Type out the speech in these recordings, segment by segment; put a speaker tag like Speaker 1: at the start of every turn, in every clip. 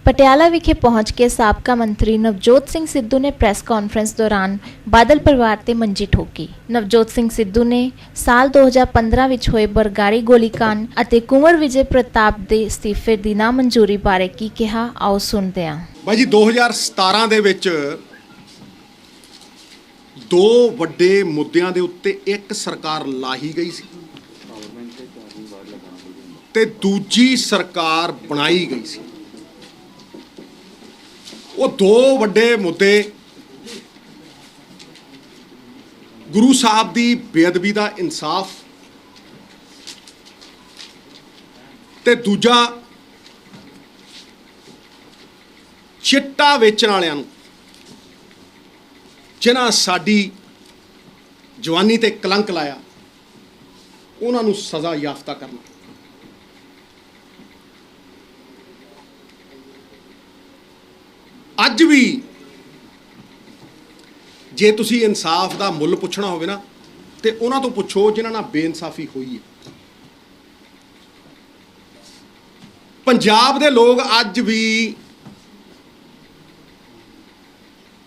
Speaker 1: पटियाला विखे पहुंच के साबका मंत्री नवजोत सिंह सिद्धू ने प्रेस कॉन्फ्रेंस दौरान बादल परिवार ते मंजी ठोकी। नवजोत सिंह सिद्धू ने साल 2015 विच होए बरगाड़ी गोलीकांड अते कुंवर विजय प्रताप दे इस्तीफे दी नामंजूरी बारे की कहा, आओ सुनते हैं।
Speaker 2: भाई जी 2017 ਦੇ ਵਿੱਚ ਦੋ ਵੱਡੇ ਮੁੱਦਿਆਂ ਦੇ ਉੱਤੇ ਇੱਕ ਸਰਕਾਰ ਲਾਹੀ ਗਈ ਸੀ ਤੇ ਦੂਜੀ ਸਰਕਾਰ ਬਣਾਈ ਗਈ ਸੀ। ਉਹ ਦੋ ਵੱਡੇ ਮੁੱਦੇ ਗੁਰੂ ਸਾਹਿਬ ਦੀ ਬੇਅਦਬੀ ਦਾ ਇਨਸਾਫ ਤੇ ਦੂਜਾ ਚਿੱਟਾ ਵੇਚਣ ਵਾਲਿਆਂ ਨੂੰ ਜਿਨ੍ਹਾਂ ਸਾਡੀ ਜਵਾਨੀ ਤੇ ਕਲੰਕ ਲਾਇਆ ਉਹਨਾਂ ਨੂੰ ਸਜ਼ਾ ਯਾਫਤਾ ਕਰਨਾ। ਅੱਜ ਵੀ ਜੇ ਤੁਸੀਂ ਇਨਸਾਫ ਦਾ ਮੁੱਲ ਪੁੱਛਣਾ ਹੋਵੇ ਨਾ ਤੇ ਉਹਨਾਂ ਤੋਂ ਪੁੱਛੋ ਜਿਨ੍ਹਾਂ ਨਾਲ ਬੇਇਨਸਾਫੀ ਹੋਈ ਹੈ। ਪੰਜਾਬ ਦੇ ਲੋਕ ਅੱਜ ਵੀ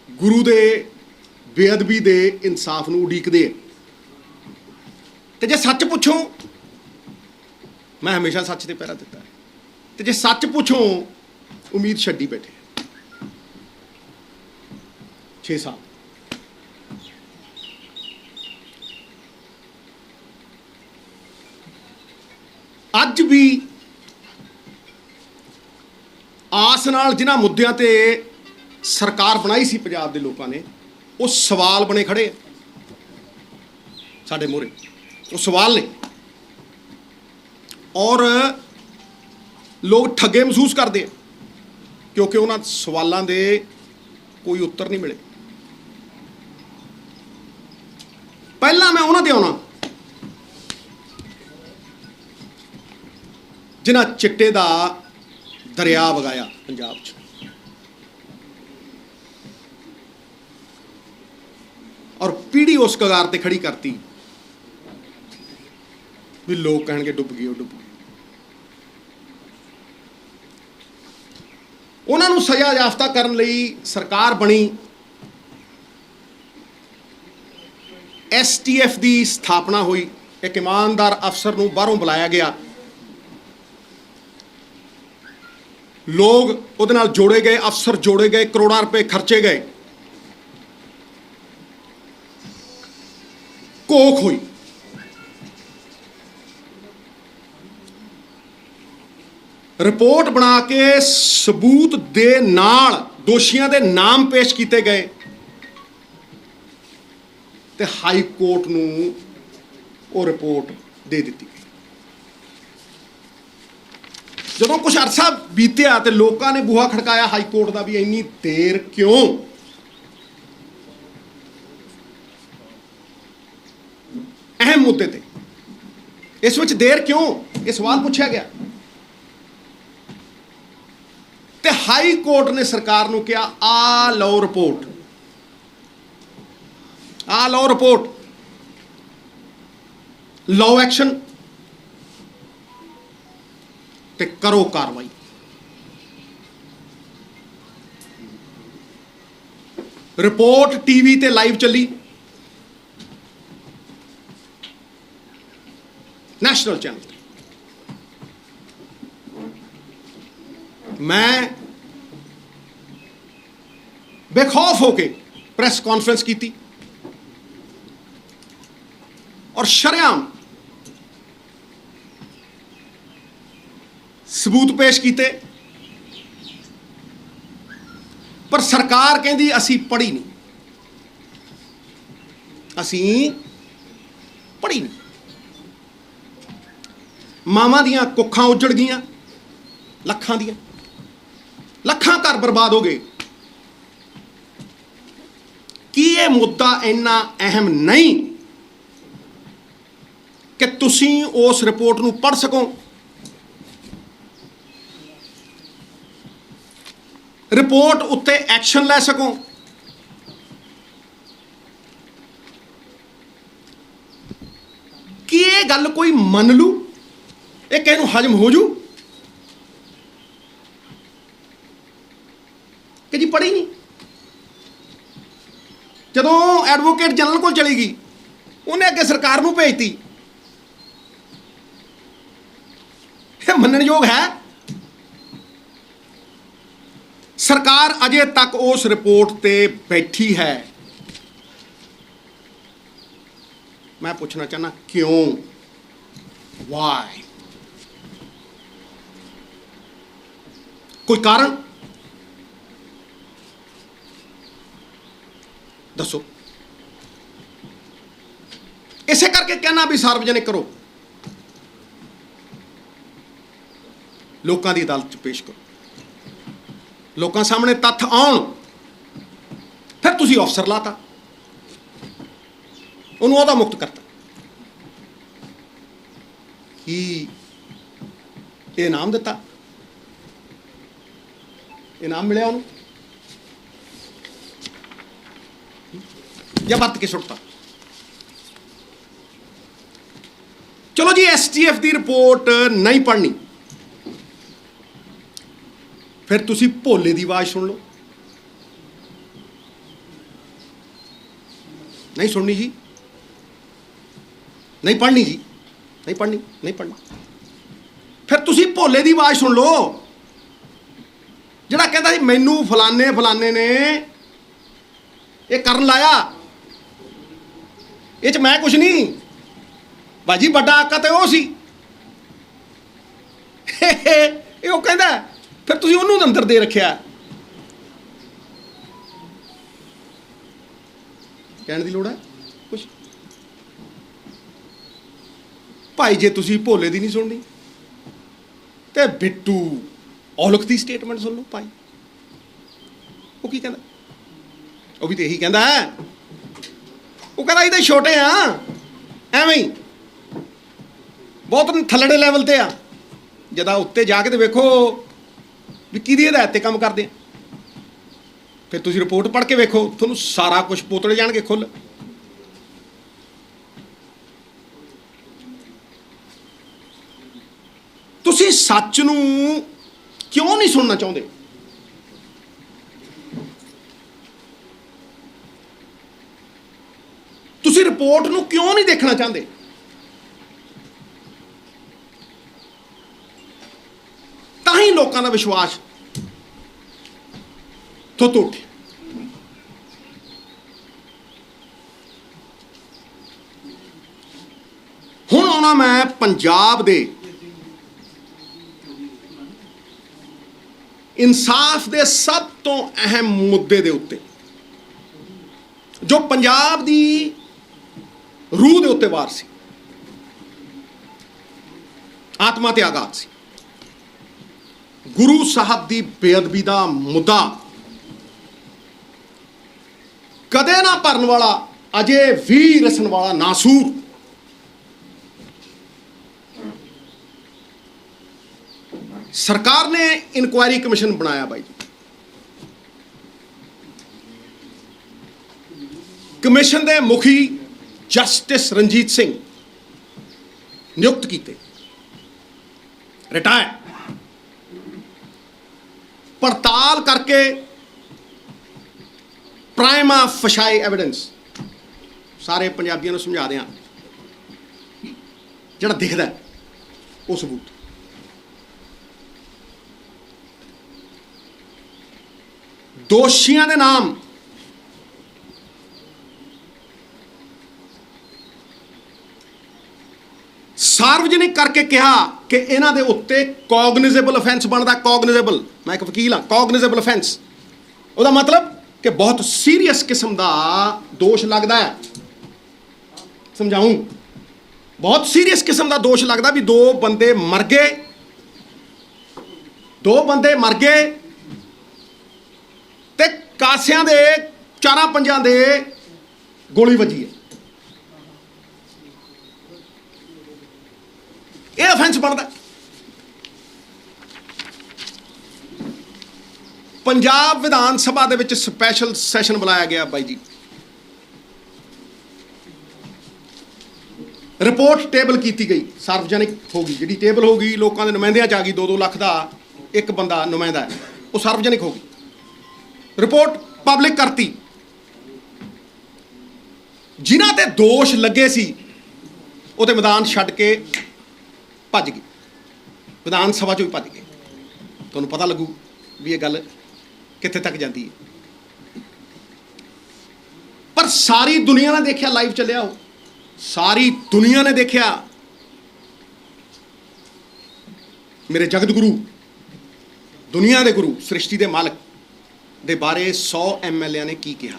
Speaker 2: ਗੁਰੂ ਦੇ ਬੇਅਦਬੀ ਦੇ ਇਨਸਾਫ ਨੂੰ ਉਡੀਕਦੇ ਆ ਤੇ ਜੇ ਸੱਚ ਪੁੱਛੋ, ਮੈਂ ਹਮੇਸ਼ਾ ਸੱਚ ਤੇ ਪਹਿਰਾ ਦਿੱਤਾ ਤੇ ਜੇ ਸੱਚ ਪੁੱਛੋ ਉਮੀਦ ਛੱਡੀ ਬੈਠੇ 6 ਸਾਲ। ਅੱਜ ਵੀ ਆਸ ਨਾਲ ਜਿਨ੍ਹਾਂ ਮੁੱਦਿਆਂ ਤੇ ਸਰਕਾਰ ਬਣਾਈ ਸੀ ਪੰਜਾਬ ਦੇ ਲੋਕਾਂ ਨੇ, ਉਹ ਸਵਾਲ ਬਣੇ ਖੜੇ ਆ ਸਾਡੇ ਮੂਹਰੇ। ਉਹ ਸਵਾਲ ਨੇ ਔਰ ਲੋਕ ਠੱਗੇ ਮਹਿਸੂਸ ਕਰਦੇ ਆ ਕਿਉਂਕਿ ਉਹਨਾਂ ਸਵਾਲਾਂ ਦੇ ਕੋਈ ਉੱਤਰ ਨਹੀਂ ਮਿਲੇ। ਪਹਿਲਾਂ ਮੈਂ ਉਹਨਾਂ ਤੇ ਆਉਣਾ ਜਿਨ੍ਹਾਂ ਚਿੱਟੇ ਦਾ ਦਰਿਆ ਵਗਾਇਆ ਪੰਜਾਬ 'ਚ ਔਰ ਪੀੜੀ ਉਸ ਕਗਾਰ ਤੇ ਖੜੀ ਕਰਤੀ ਵੀ ਲੋਕ ਕਹਿਣਗੇ ਡੁੱਬ ਗਈ, ਉਹ ਡੁੱਬ ਗਈ। ਉਹਨਾਂ ਨੂੰ ਸਜ਼ਾ ਯਾਫਤਾ ਕਰਨ ਲਈ ਸਰਕਾਰ ਬਣੀ। STF ਦੀ ਸਥਾਪਨਾ ਹੋਈ। ਇੱਕ ਇਮਾਨਦਾਰ ਅਫਸਰ ਨੂੰ ਬਾਹਰੋਂ ਬੁਲਾਇਆ ਗਿਆ, ਲੋਕ ਉਹਦੇ ਨਾਲ ਜੋੜੇ ਗਏ, ਅਫਸਰ ਜੋੜੇ ਗਏ, ਕਰੋੜਾਂ ਰੁਪਏ ਖਰਚੇ ਗਏ, ਕੋਖ ਹੋਈ। ਰਿਪੋਰਟ ਬਣਾ ਕੇ ਸਬੂਤ ਦੇ ਨਾਲ ਦੋਸ਼ੀਆਂ ਦੇ ਨਾਮ ਪੇਸ਼ ਕੀਤੇ ਗਏ ਤੇ ਹਾਈ ਕੋਰਟ ਨੂੰ ਉਹ ਰਿਪੋਰਟ ਦੇ ਦਿੱਤੀ ਗਈ। ਜਦੋਂ ਕੁਝ ਅਰਸਾ ਬੀਤਿਆ ਤੇ ਲੋਕਾਂ ਨੇ ਬੂਹਾ ਖੜਕਾਇਆ ਹਾਈ ਕੋਰਟ ਦਾ ਵੀ ਇੰਨੀ ਦੇਰ ਕਿਉਂ? ਅਹਿਮ ਮੁੱਦੇ ਤੇ ਇਸ ਵਿੱਚ ਦੇਰ ਕਿਉਂ, ਇਹ ਸਵਾਲ ਪੁੱਛਿਆ ਗਿਆ ਤੇ ਹਾਈ ਕੋਰਟ ਨੇ ਸਰਕਾਰ ਨੂੰ ਕਿਹਾ ਆ ਲਓ ਰਿਪੋਰਟ, ਆ ਲਓ ਰਿਪੋਰਟ, ਲਓ ਐਕਸ਼ਨ ਤੇ ਕਰੋ ਕਾਰਵਾਈ। ਰਿਪੋਰਟ ਟੀਵੀ ਤੇ ਲਾਈਵ ਚੱਲੀ, ਨੈਸ਼ਨਲ ਚੈਨਲ ਤੇ। ਮੈਂ ਬੇਖੌਫ ਹੋ ਕੇ ਪ੍ਰੈਸ ਕਾਨਫਰੰਸ ਕੀਤੀ ਔਰ ਸ਼ਰੇਆਮ ਸਬੂਤ ਪੇਸ਼ ਕੀਤੇ, ਪਰ ਸਰਕਾਰ ਕਹਿੰਦੀ ਅਸੀਂ ਪੜ੍ਹੀ ਨਹੀਂ, ਅਸੀਂ ਪੜ੍ਹੀ ਨਹੀਂ। ਮਾਵਾਂ ਦੀਆਂ ਕੁੱਖਾਂ ਉੱਜੜ ਗਈਆਂ, ਲੱਖਾਂ ਦੀਆਂ, ਲੱਖਾਂ ਘਰ ਬਰਬਾਦ ਹੋ ਗਏ। ਕੀ ਇਹ ਮੁੱਦਾ ਇੰਨਾ ਅਹਿਮ ਨਹੀਂ ਕਿ ਤੁਸੀਂ ਉਸ ਰਿਪੋਰਟ ਨੂੰ ਪੜ੍ਹ ਸਕੋ, ਰਿਪੋਰਟ ਉੱਤੇ ਐਕਸ਼ਨ ਲੈ ਸਕੋ? ਕੀ ਇਹ ਗੱਲ ਕੋਈ ਮੰਨ ਲੂ? ਇਹ ਕਿਸੇ ਨੂੰ ਹਜਮ ਹੋ ਜੂ? ਕਿ ਜੀ ਪੜ੍ਹੀ ਨਹੀਂ। ਜਦੋਂ ਐਡਵੋਕੇਟ ਜਨਰਲ ਕੋਲ ਚਲੀ ਗਈ, ਉਹਨੇ ਅੱਗੇ ਸਰਕਾਰ ਨੂੰ ਭੇਜਤੀ। ਇਹ ਮੰਨਣਯੋਗ ਹੈ? ਸਰਕਾਰ ਅਜੇ ਤੱਕ ਉਸ ਰਿਪੋਰਟ ਤੇ ਬੈਠੀ ਹੈ। ਮੈਂ ਪੁੱਛਣਾ ਚਾਹਨਾ ਕਿਉਂ? ਵਾਈ? ਕੋਈ ਕਾਰਨ ਦੱਸੋ। ਇਸੇ ਕਰਕੇ ਕਹਿਣਾ ਵੀ ਸਾਰਵਜਨਿਕ ਕਰੋ, ਲੋਕਾਂ ਦੀ ਅਦਾਲਤ 'ਚ ਪੇਸ਼ ਕਰੋ, ਲੋਕਾਂ ਸਾਹਮਣੇ ਤੱਥ ਆਉਣ। ਫਿਰ ਤੁਸੀਂ ਅਫਸਰ ਲਾਤਾ, ਉਹਨੂੰ ਉਹਦਾ ਮੁਕਤ ਕਰਤਾ। ਕੀ ਇਹ ਇਨਾਮ ਦਿੱਤਾ? ਇਨਾਮ ਮਿਲਿਆ ਉਹਨੂੰ ਜਾਂ ਵਰਤ ਕੇ ਸੁੱਟਤਾ? ਚਲੋ ਜੀ, STF ਦੀ ਰਿਪੋਰਟ ਨਹੀਂ ਪੜ੍ਹਨੀ, ਫਿਰ ਤੁਸੀਂ ਭੋਲੇ ਦੀ ਆਵਾਜ਼ ਸੁਣ ਲਓ। ਨਹੀਂ ਸੁਣਨੀ ਜੀ, ਨਹੀਂ ਪੜ੍ਹਨੀ ਜੀ, ਨਹੀਂ ਪੜ੍ਹਨੀ, ਨਹੀਂ ਪੜ੍ਹਨੀ। ਫਿਰ ਤੁਸੀਂ ਭੋਲੇ ਦੀ ਆਵਾਜ਼ ਸੁਣ ਲਓ, ਜਿਹੜਾ ਕਹਿੰਦਾ ਸੀ ਮੈਨੂੰ ਫਲਾਣੇ ਫਲਾਣੇ ਨੇ ਇਹ ਕਰਨ ਲਾਇਆ, ਇਹ 'ਚ ਮੈਂ ਕੁਛ ਨਹੀਂ। ਬਾਜੀ ਵੱਡਾ ਆਕਾ ਤੇ ਉਹ ਸੀ। ਇਹ ਉਹ ਕਹਿੰਦਾ, ਫਿਰ ਤੁਸੀਂ ਉਹਨੂੰ ਅੰਦਰ ਦੇ ਰੱਖਿਆ। ਕਹਿਣ ਦੀ ਲੋੜ ਹੈ ਕੁਛ? ਭਾਈ ਜੇ ਤੁਸੀਂ ਭੋਲੇ ਦੀ ਨਹੀਂ ਸੁਣਨੀ ਤੇ ਬਿੱਟੂ ਔਲਖ ਦੀ ਸਟੇਟਮੈਂਟ ਸੁਣ ਲਓ ਭਾਈ। ਉਹ ਕੀ ਕਹਿੰਦਾ? ਉਹ ਵੀ ਤੇ ਇਹੀ ਕਹਿੰਦਾ ਹੈ। ਉਹ ਕਹਿੰਦਾ ਅਸੀਂ ਤਾਂ ਛੋਟੇ ਆ, ਐਵੇਂ ਹੀ ਬਹੁਤ ਥੱਲੜੇ ਲੈਵਲ ਤੇ ਆ। ਜਦਾਂ ਉੱਤੇ ਜਾ ਕੇ ਤੇ ਵੇਖੋ ਵੀ ਕਿਹਦੀ ਹਦਾਇਤ ਤੇ ਕੰਮ ਕਰਦੇ ਆ। ਫਿਰ ਤੁਸੀਂ ਰਿਪੋਰਟ ਪੜ੍ਹ ਕੇ ਵੇਖੋ, ਤੁਹਾਨੂੰ ਸਾਰਾ ਕੁਝ ਪੋਤੜੇ ਜਾਣਗੇ ਖੁੱਲ। ਤੁਸੀਂ ਸੱਚ ਨੂੰ ਕਿਉਂ ਨਹੀਂ ਸੁਣਨਾ ਚਾਹੁੰਦੇ? ਤੁਸੀਂ ਰਿਪੋਰਟ ਨੂੰ ਕਿਉਂ ਨਹੀਂ ਦੇਖਣਾ ਚਾਹੁੰਦੇ? ਤਾਂ ਹੀ ਲੋਕਾਂ ਦਾ ਵਿਸ਼ਵਾਸ ਟੁੱਟ ਉੱਠਿਆ। ਹੁਣ ਆਉਣਾ ਮੈਂ ਪੰਜਾਬ ਦੇ ਇਨਸਾਫ ਦੇ ਸਭ ਤੋਂ ਅਹਿਮ ਮੁੱਦੇ ਦੇ ਉੱਤੇ, ਜੋ ਪੰਜਾਬ ਦੀ ਰੂਹ ਦੇ ਉੱਤੇ ਵਾਰ ਸੀ, ਆਤਮਾ ਤੇ ਆਘਾਤ ਸੀ। ਗੁਰੂ ਸਾਹਿਬ ਦੀ ਬੇਅਦਬੀ ਦਾ ਮੁੱਦਾ ਕਦੇ ਨਾ ਭਰਨ ਵਾਲਾ, ਅਜੇ ਵੀ ਰਸਣ ਵਾਲਾ ਨਾਸੂਰ। ਸਰਕਾਰ ਨੇ ਇਨਕੁਆਇਰੀ ਕਮਿਸ਼ਨ ਬਣਾਇਆ ਬਾਈ ਜੀ। ਕਮਿਸ਼ਨ ਦੇ ਮੁਖੀ ਜਸਟਿਸ ਰਣਜੀਤ ਸਿੰਘ ਨਿਯੁਕਤ ਕੀਤੇ, ਰਿਟਾਇਰ। ਪੜਤਾਲ ਕਰਕੇ ਪ੍ਰਾਈਮਾ ਫਸ਼ਾਈ ਐਵੀਡੈਂਸ, ਸਾਰੇ ਪੰਜਾਬੀਆਂ ਨੂੰ ਸਮਝਾ ਦਿਆਂ, ਜਿਹੜਾ ਦਿਖਦਾ ਉਹ ਸਬੂਤ। ਦੋਸ਼ੀਆਂ ਦੇ ਨਾਮ ਸਾਰਵਜਨਿਕ ਕਰਕੇ ਕਿਹਾ ਕਿ ਇਹਨਾਂ ਦੇ ਉੱਤੇ ਕੌਗਨਿਜ਼ੇਬਲ ਅਫੈਂਸ ਬਣਦਾ। ਕੌਗਨਿਜ਼ੇਬਲ, ਮੈਂ ਇੱਕ ਵਕੀਲ ਹਾਂ। ਕੌਗਨਿਜ਼ੇਬਲ ਅਫੈਂਸ, ਉਹਦਾ ਮਤਲਬ ਕਿ ਬਹੁਤ ਸੀਰੀਅਸ ਕਿਸਮ ਦਾ ਦੋਸ਼ ਲੱਗਦਾ ਹੈ। ਸਮਝਾਉਂ, ਬਹੁਤ ਸੀਰੀਅਸ ਕਿਸਮ ਦਾ ਦੋਸ਼ ਲੱਗਦਾ ਵੀ ਦੋ ਬੰਦੇ ਮਰ ਗਏ ਤੇ ਕਾਸਿਆਂ ਦੇ 4-5 ਦੇ ਗੋਲੀ ਵੱਜੀ ਹੈ। ਇਹ ਅਫੈਂਸ ਬਣਦਾ। ਪੰਜਾਬ ਵਿਧਾਨ ਸਭਾ ਦੇ ਵਿੱਚ ਸਪੈਸ਼ਲ ਸੈਸ਼ਨ ਬੁਲਾਇਆ ਗਿਆ ਬਾਈ ਜੀ। ਰਿਪੋਰਟ ਟੇਬਲ ਕੀਤੀ ਗਈ, ਸਾਰਵਜਨਿਕ ਹੋ ਗਈ। ਜਿਹੜੀ ਟੇਬਲ ਹੋ ਗਈ ਲੋਕਾਂ ਦੇ ਨੁਮਾਇੰਦਿਆਂ 'ਚ ਆ ਗਈ। 2-2 ਲੱਖ ਦਾ ਇੱਕ ਬੰਦਾ ਨੁਮਾਇੰਦਾ ਹੈ, ਉਹ ਸਾਰਵਜਨਿਕ ਹੋ ਗਈ। ਰਿਪੋਰਟ ਪਬਲਿਕ ਕਰਤੀ। ਜਿਨ੍ਹਾਂ ਤੇ ਦੋਸ਼ ਲੱਗੇ ਸੀ ਉਹ ਤੇ ਮੈਦਾਨ ਛੱਡ ਕੇ ਭੱਜ ਗਏ, ਵਿਧਾਨ ਸਭਾ ਚੋਂ ਵੀ ਭੱਜ ਗਏ। ਤੁਹਾਨੂੰ ਪਤਾ ਲੱਗੂ ਵੀ ਇਹ ਗੱਲ ਕਿੱਥੇ ਤੱਕ ਜਾਂਦੀ ਹੈ। ਪਰ ਸਾਰੀ ਦੁਨੀਆ ਨੇ ਦੇਖਿਆ, ਲਾਈਵ ਚੱਲਿਆ ਉਹ, ਸਾਰੀ ਦੁਨੀਆ ਨੇ ਦੇਖਿਆ ਮੇਰੇ ਜਗਤ ਗੁਰੂ, ਦੁਨੀਆ ਦੇ ਗੁਰੂ, ਸ੍ਰਿਸ਼ਟੀ ਦੇ ਮਾਲਕ ਦੇ ਬਾਰੇ 100 MLA ਨੇ ਕੀ ਕਿਹਾ,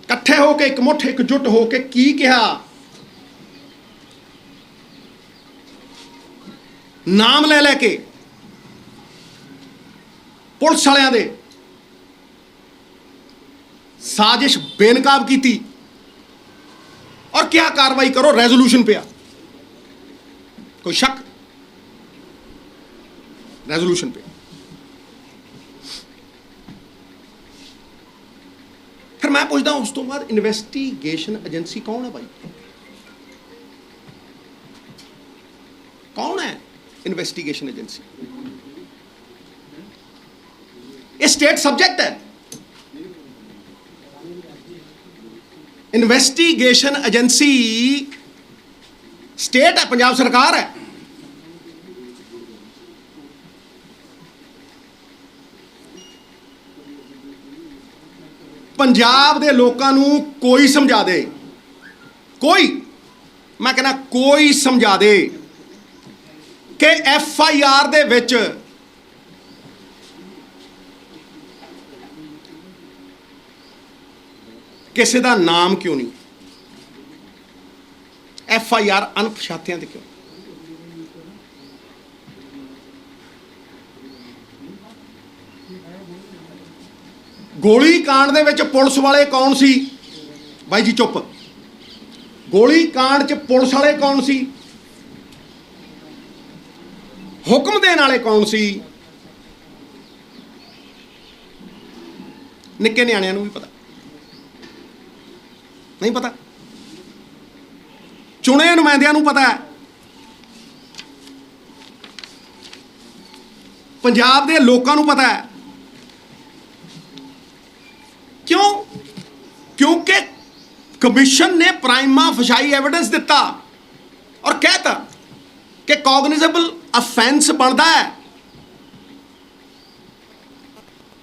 Speaker 2: ਇਕੱਠੇ ਹੋ ਕੇ ਇਕਮੁੱਠ ਇਕਜੁੱਟ ਹੋ ਕੇ ਕੀ ਕਿਹਾ। ਨਾਮ ਲੈ ਲੈ ਕੇ ਪੁਲਿਸ ਵਾਲਿਆਂ ਦੇ ਸਾਜ਼ਿਸ਼ ਬੇਨਕਾਬ ਕੀਤੀ ਔਰ ਕਿਆ ਕਾਰਵਾਈ ਕਰੋ, ਰੈਜ਼ੋਲੂਸ਼ਨ ਪਿਆ। ਕੋਈ ਸ਼ੱਕ? ਰੈਜ਼ੋਲੂਸ਼ਨ ਪਿਆ। ਫਿਰ ਮੈਂ ਪੁੱਛਦਾ ਉਸ ਤੋਂ ਬਾਅਦ ਇਨਵੈਸਟੀਗੇਸ਼ਨ ਏਜੰਸੀ ਕੌਣ ਹੈ ਭਾਈ? ਕੌਣ ਹੈ ਇਨਵੈਸਟੀਗੇਸ਼ਨ ਏਜੰਸੀ? ਇਹ ਸਟੇਟ ਸਬਜੈਕਟ ਹੈ। ਇਨਵੈਸਟੀਗੇਸ਼ਨ ਏਜੰਸੀ ਸਟੇਟ ਹੈ, ਪੰਜਾਬ ਸਰਕਾਰ ਹੈ। ਪੰਜਾਬ ਦੇ ਲੋਕਾਂ ਨੂੰ ਕੋਈ ਸਮਝਾ ਦੇ, ਕੋਈ, ਮੈਂ ਕਹਿੰਦਾ ਕੋਈ ਸਮਝਾ ਦੇ ਕਿ FIR ਦੇ ਵਿੱਚ ਕਿਸੇ ਦਾ ਨਾਮ ਕਿਉਂ ਨਹੀਂ? FIR ਅਣਪਛਾਤਿਆਂ ਤੇ ਕਿਉਂ? ਗੋਲੀ ਕਾਂਡ ਦੇ ਵਿੱਚ ਪੁਲਿਸ ਵਾਲੇ ਕੌਣ ਸੀ? ਬਾਈ ਜੀ ਚੁੱਪ। ਗੋਲੀ ਕਾਂਡ 'ਚ ਪੁਲਿਸ ਵਾਲੇ ਕੌਣ ਸੀ? ਹੁਕਮ ਦੇਣ ਵਾਲੇ ਕੌਣ ਸੀ? ਨਿੱਕੇ ਨਿਆਣਿਆਂ ਨੂੰ ਵੀ ਪਤਾ ਨਹੀਂ? ਪਤਾ? ਚੁਣੇ ਨੁਮਾਇੰਦਿਆਂ ਨੂੰ ਪਤਾ ਹੈ। ਪੰਜਾਬ ਦੇ ਲੋਕਾਂ ਨੂੰ ਪਤਾ ਹੈ। क्यों? क्योंकि कमीशन ने प्राइमा फशाई एविडेंस दिता और कहता कि कॉग्निजेबल अफेंस बनता है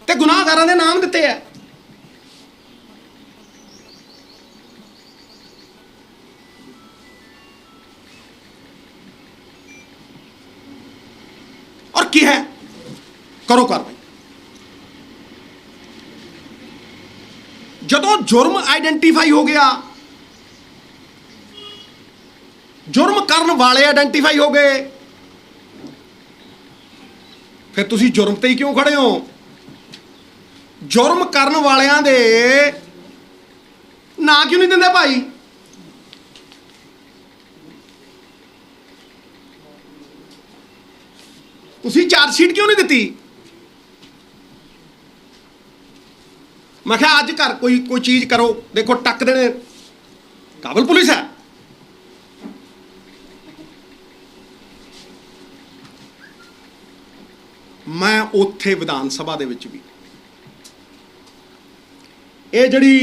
Speaker 2: ते गुनाहगारां दे नाम दिते है। और की है? करो कार्रवाई। ਜਦੋਂ जुर्म आइडेंटिफाई हो गया, जुर्म ਕਰਨ ਵਾਲੇ ਆਇਡੈਂਟੀਫਾਈ ਹੋ ਗਏ, ਫਿਰ ਤੁਸੀਂ जुर्म ਤੇ ਹੀ ਕਿਉਂ ਖੜੇ ਹੋ? जुर्म ਕਰਨ ਵਾਲਿਆਂ ਦੇ ਨਾਂ ਕਿਉਂ ਨਹੀਂ ਦਿੰਦੇ ਭਾਈ? ਤੁਸੀਂ ਚਾਰਜ ਸ਼ੀਟ ਕਿਉਂ ਨਹੀਂ ਦਿੱਤੀ? मैं क्या अज कर कोई चीज करो, देखो टक देने काबल पुलिस है। मैं उत्थे विधान सभा दे विच भी ये जड़ी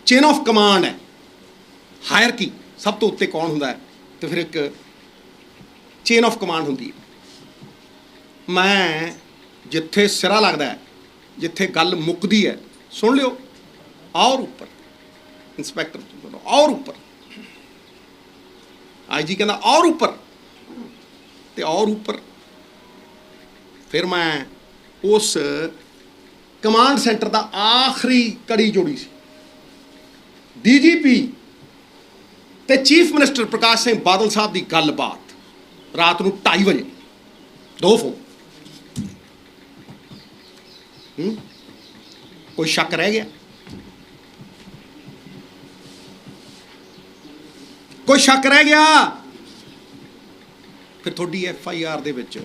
Speaker 2: चेन ऑफ कमांड है, हायरकी, सब तो उत्ते कौन हुंदा है, तो फिर एक चेन ऑफ कमांड हुंदी है। मैं जिथे सिरा लगता है, जिथे गल मुकदी है, सुन लियो, और ऊपर इंस्पैक्टर और ऊपर, IG कहना और ऊपर, ते और ऊपर फिर मैं उस कमांड सेंटर का आखिरी कड़ी जोड़ी सी, DGP ते चीफ मिनिस्टर प्रकाश सिंह बादल साहब की गलबात रात नूं 2:30 बजे, 2 फोन। कोई शक रह गया? कोई शक रह गया? फिर थोड़ी FIR दे विच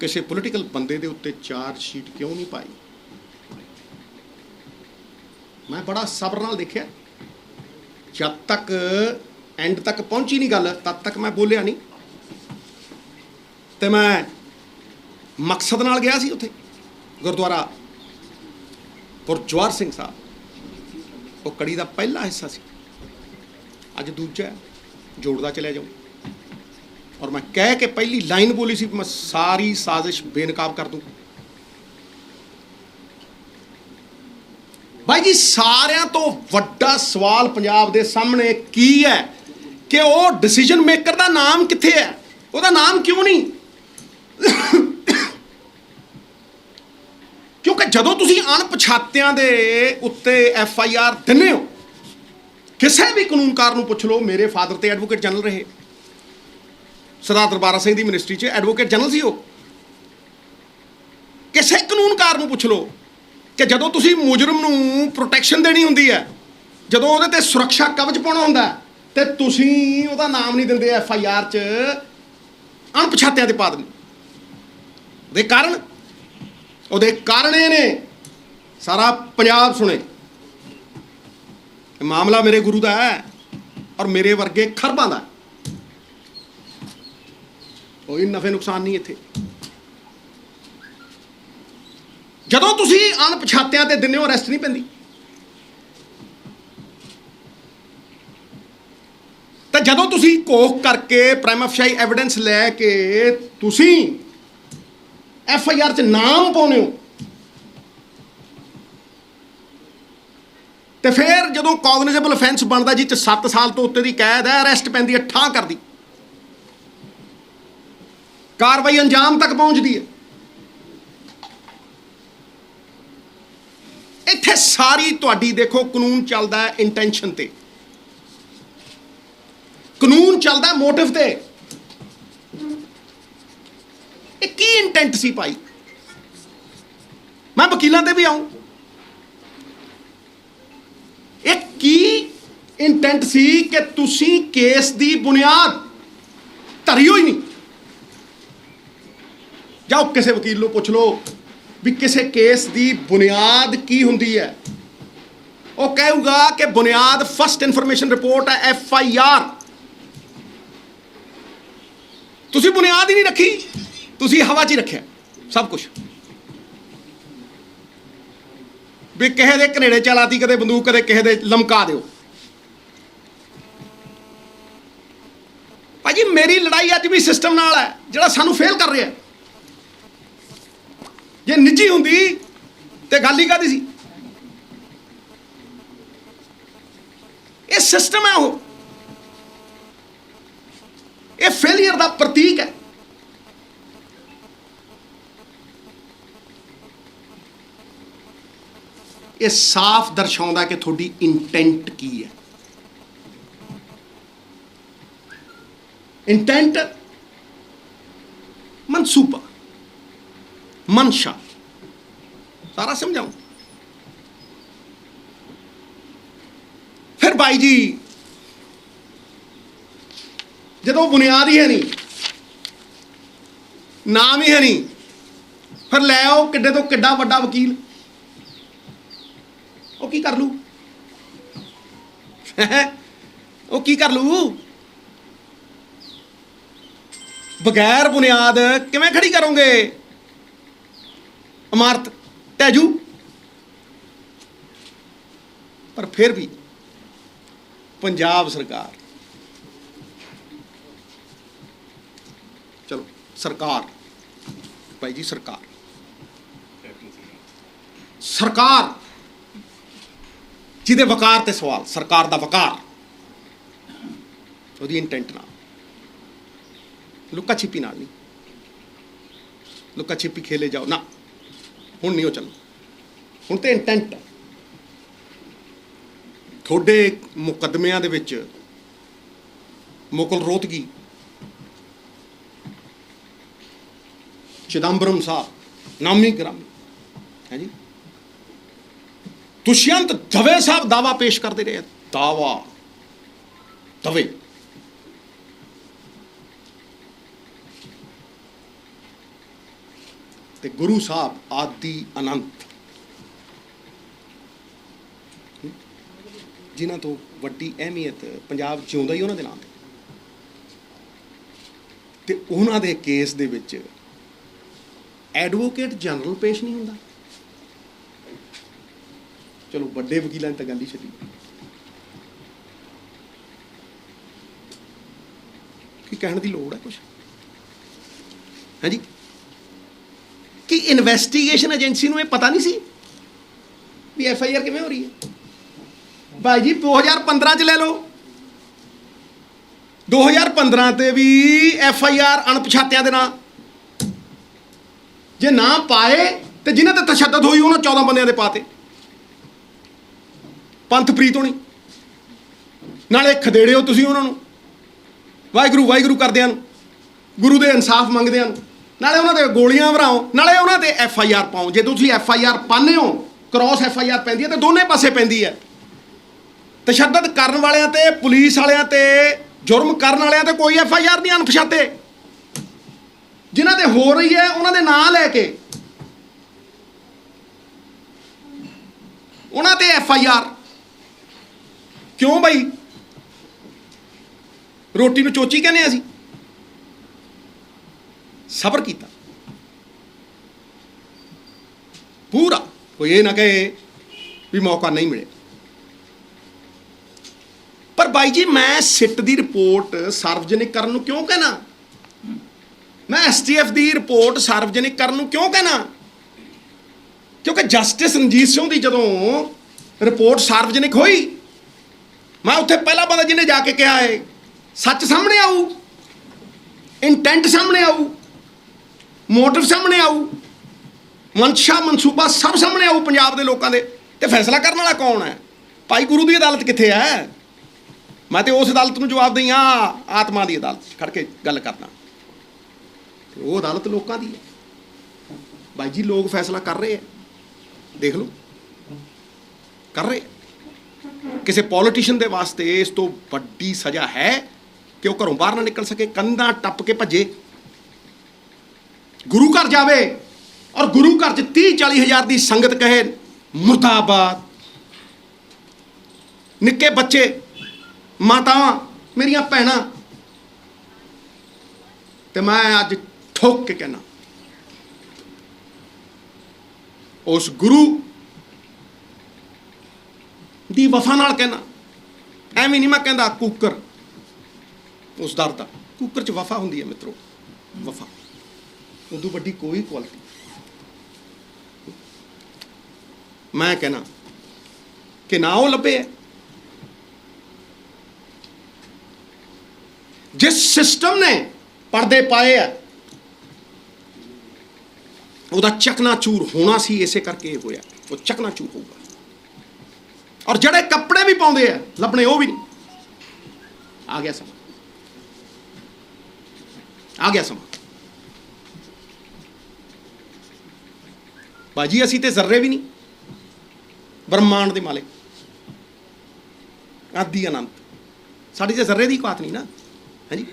Speaker 2: किसी पोलिटिकल बंदे दे उत्ते चार्ज शीट क्यों नहीं पाई? मैं बड़ा सब्र नाल देखिया, जब तक एंड तक पहुंची नहीं गल तब तक मैं बोलिया नहीं। ਤੇ ਮੈਂ ਮਕਸਦ ਨਾਲ ਗਿਆ ਸੀ ਉੱਥੇ ਗੁਰਦੁਆਰਾ ਗੁਰਜਵਾਰ ਸਿੰਘ ਸਾਹਿਬ। ਉਹ ਕੜੀ ਦਾ ਪਹਿਲਾ ਹਿੱਸਾ ਸੀ, ਅੱਜ ਦੂਜਾ ਹੈ, ਜੋੜਦਾ ਚਲਿਆ ਜਾਊਂ। ਔਰ ਮੈਂ ਕਹਿ ਕੇ ਪਹਿਲੀ ਲਾਈਨ ਬੋਲੀ ਸੀ, ਮੈਂ ਸਾਰੀ ਸਾਜ਼ਿਸ਼ ਬੇਨਕਾਬ ਕਰ ਦੂੰ। ਭਾਈ ਜੀ, ਸਾਰਿਆਂ ਤੋਂ ਵੱਡਾ ਸਵਾਲ ਪੰਜਾਬ ਦੇ ਸਾਹਮਣੇ ਕੀ ਹੈ ਕਿ ਉਹ ਡਿਸੀਜਨ ਮੇਕਰ ਦਾ ਨਾਮ ਕਿੱਥੇ ਹੈ? ਉਹਦਾ ਨਾਮ ਕਿਉਂ ਨਹੀਂ? ਕਿਉਂਕਿ ਜਦੋਂ ਤੁਸੀਂ ਅਣਪਛਾਤਿਆਂ ਦੇ ਉੱਤੇ FIR ਦਿੰਦੇ ਹੋ, ਕਿਸੇ ਵੀ ਕਾਨੂੰਨਕਾਰ ਨੂੰ ਪੁੱਛ ਲਓ, ਮੇਰੇ ਫਾਦਰ ਤੇ ਐਡਵੋਕੇਟ ਜਨਰਲ ਰਹੇ, ਸਰਦਾਰ ਦਰਬਾਰਾ ਸਿੰਘ ਦੀ ਮਿਨਿਸਟਰੀ 'ਚ ਐਡਵੋਕੇਟ ਜਨਰਲ ਸੀ ਉਹ। ਕਿਸੇ ਕਾਨੂੰਨਕਾਰ ਨੂੰ ਪੁੱਛ ਲਓ ਕਿ ਜਦੋਂ ਤੁਸੀਂ ਮੁਜਰਮ ਨੂੰ ਪ੍ਰੋਟੈਕਸ਼ਨ ਦੇਣੀ ਹੁੰਦੀ ਹੈ, ਜਦੋਂ ਉਹਦੇ ਤੇ ਸੁਰੱਖਿਆ ਕਵਚ ਪਾਉਣਾ ਹੁੰਦਾ, ਤੇ ਤੁਸੀਂ ਉਹਦਾ ਨਾਮ ਨਹੀਂ ਦਿੰਦੇ FIR 'ਚ, ਅਣਪਛਾਤਿਆਂ ਤੇ ਪਾ ਦਿੰਦੇ। ਉਹਦੇ ਕਾਰਨ ਇਹ ਨੇ, ਸਾਰਾ ਪੰਜਾਬ ਸੁਣੇ, ਇਹ ਮਾਮਲਾ ਮੇਰੇ ਗੁਰੂ ਦਾ ਹੈ ਔਰ ਮੇਰੇ ਵਰਗੇ ਖਰਬਾਂ ਦਾ। ਕੋਈ ਨਫੇ ਨੁਕਸਾਨ ਨਹੀਂ ਇੱਥੇ। ਜਦੋਂ ਤੁਸੀਂ ਅਣਪਛਾਤਿਆਂ ਤੇ ਦਿੰਦੇ ਹੋ, ਅਰੈਸਟ ਨਹੀਂ ਪੈਂਦੀ। ਤਾਂ ਜਦੋਂ ਤੁਸੀਂ ਕੋਖ ਕਰਕੇ ਪ੍ਰਾਈਮਾ ਫੇਸ਼ੀ ਐਵੀਡੈਂਸ ਲੈ ਕੇ ਤੁਸੀਂ FIR 'ਚ ਨਾਮ ਪਾਉਂਦੇ ਹੋ, ਤੇ ਫਿਰ ਜਦੋਂ ਕੌਗਨੀਜ਼ੇਬਲ ਅਫੈਂਸ ਬਣਦਾ, ਜਿਹ 'ਚ 7 ਸਾਲ ਤੋਂ ਉੱਤੇ ਦੀ ਕੈਦ ਹੈ, ਅਰੈਸਟ ਪੈਂਦੀ ਹੈ, ਠਾਂ ਕਰਦੀ, ਕਾਰਵਾਈ ਅੰਜਾਮ ਤੱਕ ਪਹੁੰਚਦੀ ਹੈ। ਇੱਥੇ ਸਾਰੀ ਤੁਹਾਡੀ ਦੇਖੋ, ਕਾਨੂੰਨ ਚੱਲਦਾ ਹੈ ਇੰਟੈਂਸ਼ਨ ਤੇ, ਕਾਨੂੰਨ ਚੱਲਦਾ ਮੋਟਿਵ ਤੇ। ਇਹ ਕੀ ਇੰਟੈਂਟ ਸੀ ਭਾਈ? ਮੈਂ ਵਕੀਲਾਂ ਤੇ ਵੀ ਆਉਂ, ਇਹ ਕੀ ਇੰਟੈਂਟ ਸੀ ਕਿ ਤੁਸੀਂ ਕੇਸ ਦੀ ਬੁਨਿਆਦ ਧਰੀ ਹੋਈ ਨਹੀਂ? ਜਾਓ ਕਿਸੇ ਵਕੀਲ ਨੂੰ ਪੁੱਛ ਲਓ ਵੀ ਕਿਸੇ ਕੇਸ ਦੀ ਬੁਨਿਆਦ ਕੀ ਹੁੰਦੀ ਹੈ। ਉਹ ਕਹੇਗਾ ਕਿ ਬੁਨਿਆਦ ਫਸਟ ਇਨਫੋਰਮੇਸ਼ਨ ਰਿਪੋਰਟ ਹੈ, FIR। ਤੁਸੀਂ ਬੁਨਿਆਦ ਹੀ ਨਹੀਂ ਰੱਖੀ, ਤੁਸੀਂ ਹਵਾ 'ਚ ਹੀ ਰੱਖਿਆ ਸਭ ਕੁਝ। ਵੀ ਕਿਸੇ ਦੇ ਕਨੇੜੇ ਚਲਾਤੀ, ਕਦੇ ਬੰਦੂਕ, ਕਦੇ ਕਿਸੇ ਦੇ ਲਮਕਾ ਦਿਓ। ਭਾਜੀ, ਮੇਰੀ ਲੜਾਈ ਅੱਜ ਵੀ ਸਿਸਟਮ ਨਾਲ ਹੈ, ਜਿਹੜਾ ਸਾਨੂੰ ਫੇਲ ਕਰ ਰਿਹਾ। ਜੇ ਨਿੱਜੀ ਹੁੰਦੀ ਤੇ ਗੱਲ ਹੀ ਕਾਹਦੀ ਸੀ? ਇਹ ਸਿਸਟਮ ਹੈ, ਉਹ ਇਹ ਫੇਲੀਅਰ ਦਾ ਪ੍ਰਤੀਕ ਹੈ। ਇਹ ਸਾਫ਼ ਦਰਸਾਉਂਦਾ ਕਿ ਤੁਹਾਡੀ ਇੰਟੈਂਟ ਕੀ ਹੈ। ਇੰਟੈਂਟ ਮਨਸੂਬਾ, ਮਨਸ਼ਾ, ਸਾਰਾ ਸਮਝਾਉਂ। ਫਿਰ ਭਾਈ ਜੀ, ਜਦੋਂ ਬੁਨਿਆਦ ਹੀ ਹੈ ਨਹੀਂ, ਨਾਮ ਹੀ ਹੈ ਨਹੀਂ, ਫਿਰ ਲੈ ਆਓ ਕਿੱਡੇ ਤੋਂ ਕਿੱਡਾ ਵੱਡਾ ਵਕੀਲ, ਉਹ ਕੀ ਕਰ ਲੂ? ਉਹ ਕੀ ਕਰ ਲੂ? ਬਗੈਰ ਬੁਨਿਆਦ ਕਿਵੇਂ ਖੜੀ ਕਰੋਗੇ ਇਮਾਰਤ? ਟੈਜੂ। ਪਰ ਫਿਰ ਵੀ ਪੰਜਾਬ ਸਰਕਾਰ, ਚਲੋ ਸਰਕਾਰ, ਭਾਈ ਜੀ ਸਰਕਾਰ ਜਿਹਦੇ ਵਕਾਰ ਤੇ ਸਵਾਲ, ਸਰਕਾਰ ਦਾ ਵਕਾਰ, ਉਹਦੀ ਇੰਟੈਂਟ ਨਾਲ, ਲੁੱਕਾ ਛਿਪੀ ਨਾਲ ਨਹੀਂ। ਲੁੱਕਾ ਛਿਪੀ ਖੇਲੇ ਜਾਓ ਨਾ, ਹੁਣ ਨਹੀਂ ਉਹ ਚੱਲਣਾ। ਹੁਣ ਤੇ ਇੰਟੈਂਟ ਹੈ। ਤੁਹਾਡੇ ਮੁਕੱਦਮਿਆਂ ਦੇ ਵਿੱਚ ਮੁਕੁਲ ਰੋਹਤਗੀ, ਚਿਦੰਬਰਮ ਸਾਹਿਬ ਨਾਮੀ ਗ੍ਰਾਮੀ ਹੈ ਜੀ, ਦੁਸ਼ਯੰਤ ਦਵੇ ਸਾਹਿਬ ਦਾਵਾ ਪੇਸ਼ ਕਰਦੇ ਰਹੇ। ਦਾਵਾ ਦਵੇ, ਤੇ ਗੁਰੂ ਸਾਹਿਬ ਆਦਿ ਅਨੰਤ, ਜਿਨ੍ਹਾਂ ਤੋਂ ਵੱਡੀ ਅਹਿਮੀਅਤ ਪੰਜਾਬ ਜਿਉਂਦਾ ਹੀ ਉਹਨਾਂ ਦੇ ਨਾਮ ਤੇ ਉਹਨਾਂ ਦੇ ਕੇਸ ਦੇ ਵਿੱਚ ਐਡਵੋਕੇਟ ਜਨਰਲ ਪੇਸ਼ ਨਹੀਂ ਹੁੰਦਾ। ਚਲੋ ਵੱਡੇ ਵਕੀਲਾਂ ਦੀ ਤਾਂ ਗੱਲ ਹੀ ਛੱਡੀ, ਕੀ ਕਹਿਣ ਦੀ ਲੋੜ ਹੈ ਕੁਛ, ਹੈ ਜੀ? ਕਿ ਇਨਵੈਸਟੀਗੇਸ਼ਨ ਏਜੰਸੀ ਨੂੰ ਇਹ ਪਤਾ ਨਹੀਂ ਸੀ ਵੀ FIR ਕਿਵੇਂ ਹੋ ਰਹੀ ਹੈ? ਭਾਈ ਜੀ 2015 ਚ ਲੈ ਲਓ, 2015 ਤੇ ਵੀ FIR ਅਣਪਛਾਤਿਆਂ ਦੇ ਨਾਂ, ਜੇ ਨਾ ਪਾਏ ਤੇ ਜਿਨ੍ਹਾਂ ਤੇ ਤਸ਼ੱਦਦ ਹੋਈ ਉਹਨਾਂ 14 ਬੰਦਿਆਂ ਦੇ ਪਾਤੇ। ਪੰਥਪ੍ਰੀਤ ਹੋਣੀ, ਨਾਲੇ ਖਦੇੜੇ ਹੋ ਤੁਸੀਂ ਉਹਨਾਂ ਨੂੰ, ਵਾਹਿਗੁਰੂ ਵਾਹਿਗੁਰੂ ਕਰਦਿਆਂ ਨੂੰ, ਗੁਰੂ ਦੇ ਇਨਸਾਫ ਮੰਗਦਿਆਂ ਨੂੰ, ਨਾਲੇ ਉਹਨਾਂ ਦੇ ਗੋਲੀਆਂ ਭਰਾਓ, ਨਾਲੇ ਉਹਨਾਂ ਤੇ FIR ਪਾਓ। ਜੇ ਤੁਸੀਂ FIR ਪਾਉਂਦੇ ਹੋ, ਕ੍ਰੋਸ FIR ਪੈਂਦੀ ਹੈ ਤੇ ਦੋਨੇ ਪਾਸੇ ਪੈਂਦੀ ਹੈ। ਤਸ਼ੱਦਦ ਕਰਨ ਵਾਲਿਆਂ ਤੇ, ਪੁਲਿਸ ਵਾਲਿਆਂ ਤੇ, ਜੁਰਮ ਕਰਨ ਵਾਲਿਆਂ ਤੇ ਕੋਈ FIR ਨਹੀਂ। ਅਣਪਛਾਤੇ ਜਿਨ੍ਹਾਂ ਤੇ ਹੋ ਰਹੀ ਹੈ ਉਹਨਾਂ ਦੇ ਨਾਂ ਲੈ ਕੇ ਉਹਨਾਂ ਤੇ FIR ਕਿਉਂ? ਬਈ ਰੋਟੀ ਨੂੰ ਚੋਚੀ ਕਹਿੰਦੇ ਅਸੀਂ। ਸਬਰ ਕੀਤਾ ਪੂਰਾ, ਕੋਈ ਇਹ ਨਾ ਕਹੇ ਵੀ ਮੌਕਾ ਨਹੀਂ ਮਿਲੇ। ਪਰ ਬਾਈ ਜੀ ਮੈਂ ਸਿੱਟ ਦੀ ਰਿਪੋਰਟ ਸਾਰਵਜਨਿਕ ਕਰਨ ਨੂੰ ਕਿਉਂ ਕਹਿਣਾ? ਮੈਂ STF ਦੀ ਰਿਪੋਰਟ ਸਾਰਵਜਨਿਕ ਕਰਨ ਨੂੰ ਕਿਉਂ ਕਹਿਣਾ? ਕਿਉਂਕਿ ਜਸਟਿਸ ਰਣਜੀਤ ਸਿੰਘ ਦੀ ਜਦੋਂ ਰਿਪੋਰਟ ਸਾਰਵਜਨਿਕ ਹੋਈ, ਮੈਂ ਉੱਥੇ ਪਹਿਲਾ ਬੰਦਾ ਜਿਹਨੇ ਜਾ ਕੇ ਕਿਹਾ ਹੈ ਸੱਚ ਸਾਹਮਣੇ ਆਊ, ਇੰਟੈਂਟ ਸਾਹਮਣੇ ਆਊ, ਮੋਟਿਵ ਸਾਹਮਣੇ ਆਊ, ਮਨਸ਼ਾ ਮਨਸੂਬਾ ਸਭ ਸਾਹਮਣੇ ਆਊ ਪੰਜਾਬ ਦੇ ਲੋਕਾਂ ਦੇ, ਤੇ ਫੈਸਲਾ ਕਰਨ ਵਾਲਾ ਕੌਣ ਹੈ? ਭਾਈ ਗੁਰੂ ਦੀ ਅਦਾਲਤ ਕਿੱਥੇ ਹੈ? ਮੈਂ ਤੇ ਉਸ ਅਦਾਲਤ ਨੂੰ ਜਵਾਬ ਦਈ ਹਾਂ, ਆਤਮਾ ਦੀ ਅਦਾਲਤ 'ਚ ਖੜ ਕੇ ਗੱਲ ਕਰਨਾ। ਤੇ ਉਹ ਅਦਾਲਤ ਲੋਕਾਂ ਦੀ ਹੈ ਭਾਈ ਜੀ। ਲੋਕ ਫੈਸਲਾ ਕਰ ਰਹੇ ਹੈ, ਦੇਖ ਲਓ ਕਰ ਰਹੇ। ਕਿਸੇ ਪੋਲੀਟੀਸ਼ੀਅਨ ਦੇ ਵਾਸਤੇ ਇਸ ਤੋਂ ਵੱਡੀ ਸਜ਼ਾ ਹੈ ਕਿ ਉਹ ਘਰੋਂ ਬਾਹਰ ਨਾ ਨਿਕਲ ਸਕੇ, ਕੰਧਾਂ ਟੱਪ ਕੇ ਭੱਜੇ, ਗੁਰੂ ਘਰ ਜਾਵੇ ਔਰ ਗੁਰੂ ਘਰ 'ਚ 30-40 ਹਜ਼ਾਰ ਦੀ ਸੰਗਤ ਕਹੇ ਮੁਰਦਾਬਾਦ। ਨਿੱਕੇ ਬੱਚੇ, ਮਾਤਾਵਾਂ, ਮੇਰੀਆਂ ਭੈਣਾਂ, ਤੇ ਮੈਂ ਅੱਜ ਠੋਕ ਕੇ ਕਹਿਣਾ ਉਸ ਗੁਰੂ ਦੀ ਵਫਾ ਨਾਲ ਕਹਿਣਾ, ਐਵੇਂ ਨਹੀਂ ਮੈਂ ਕਹਿੰਦਾ ਕੁੱਕਰ ਉਸ ਦਰ ਦਾ। ਕੁੱਕਰ 'ਚ ਵਫਾ ਹੁੰਦੀ ਹੈ ਮਿੱਤਰੋ, ਵਫਾ। ਉਦੋਂ ਵੱਡੀ ਕੋਈ ਕੁਆਲਿਟੀ ਮੈਂ ਕਹਿਣਾ ਕਿ ਨਾ ਉਹ ਲੱਭੇ ਹੈ। ਜਿਸ ਸਿਸਟਮ ਨੇ ਪਰਦੇ ਪਾਏ ਆ ਉਹਦਾ ਚਕਨਾਚੂਰ ਹੋਣਾ ਸੀ, ਇਸੇ ਕਰਕੇ ਇਹ ਹੋਇਆ। ਉਹ ਚਕਨਾਚੂਰ ਹੋਊਗਾ। ਔਰ ਜਿਹੜੇ ਕੱਪੜੇ ਵੀ ਪਾਉਂਦੇ ਆ ਲੱਭਣੇ ਉਹ ਵੀ ਨਹੀਂ। ਆ ਗਿਆ ਸਮਾਂ, ਆ ਗਿਆ ਸਮਾਂ। ਬਾਜੀ ਅਸੀਂ ਤੇ ਜ਼ਰਰੇ ਵੀ ਨਹੀਂ ਬ੍ਰਹਮਾਂਡ ਦੇ ਮਾਲਿਕ, ਆਦਿ ਅਨੰਤ, ਸਾਡੀ ਤੇ ਜ਼ਰਰੇ ਦੀ ਔਕਾਤ ਨਹੀਂ ਨਾ, ਹੈ ਜੀ।